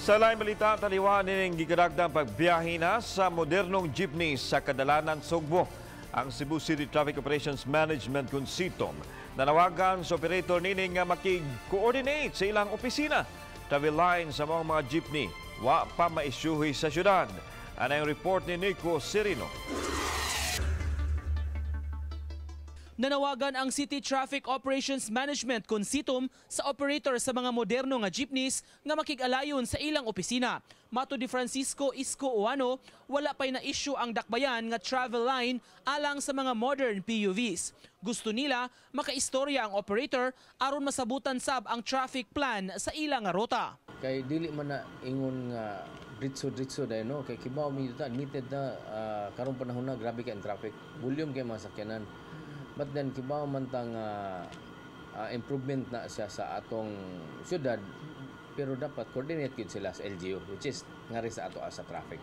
Sa laing balita, taliwan nining gigadagdang pagbiyahe na sa modernong jeepney sa Kadalanan, Sugbo. Ang Cebu City Traffic Operations Management kung SITOM nanawagan sa operator nining nga makig-coordinate sa ilang opisina. Travel line sa mga jeepney, wa pa maisyuhi sa syudad. Ano yung report ni Nico Serino? Nanawagan ang City Traffic Operations Management kung SITOM sa operator sa mga moderno nga jeepneys nga makig-alayon sa ilang opisina. Mato di Francisco Isko Oano, wala pa'y na-issue ang dakbayan nga travel line alang sa mga modern PUVs. Gusto nila makaistorya ang operator aron masabutan sab ang traffic plan sa ilang nga rota. Kay dili man na ingon nga ditso dahil no, kay kibaw mi admitted na karong panahon na grabe kay ang traffic, volume kay mga sakyanan. But then kibaw man tang improvement na siya sa atong syudad, pero dapat coordinate gyud sila sa LGU, which is ngari sa ato sa traffic.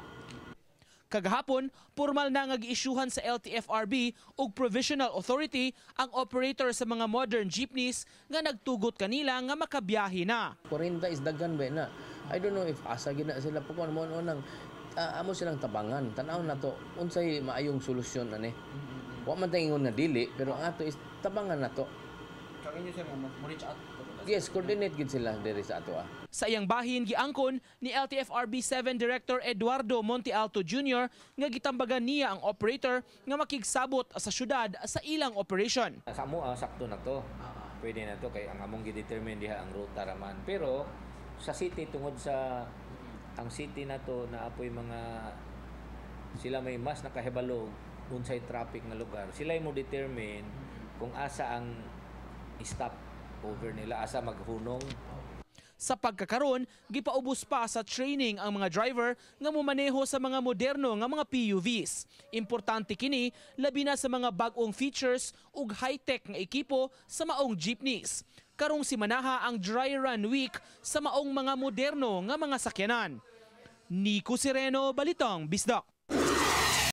Kagahapon, formal na nga gi-issuehan sa LTFRB ug provisional authority ang operator sa mga modern jeepneys nga nagtugot kanila nga makabiyahe na. 40 is daghan ba na. I don't know if asa gid na sila pagkuan mo nang amo silang tabangan. Tan-aw na to unsay maayong solusyon ani. Wa man ingon na dili, pero ang ato is tabangan na to. Kang inyo sir mo reach out. Yes, coordinate gid sila diri sa ato. Sa iyang bahin giangkon ni LTFRB 7 Director Eduardo Monte Alto Jr. nga gitambagan niya ang operator nga makigsabot sa syudad sa ilang operation. Sa amo sakto na to. Pwede na to kay ang among gi-determine diha ang ruta raman. Pero sa city tungod sa ang city na to na apoy mga sila may mas nakahibalog unsay traffic nga lugar, sila mo determine kung asa ang stop over nila, asa maghunong. Sa pagkakaroon, gipaubos pa sa training ang mga driver nga mumaneho sa mga moderno nga mga PUVs. Importante kini labi na sa mga bag-ong features ug high-tech nga ekipo sa maong jeepneys. Karong simanaha ang Dry Run Week sa maong mga moderno nga mga sakyanan. Nico Sereno, Balitang Bisdak.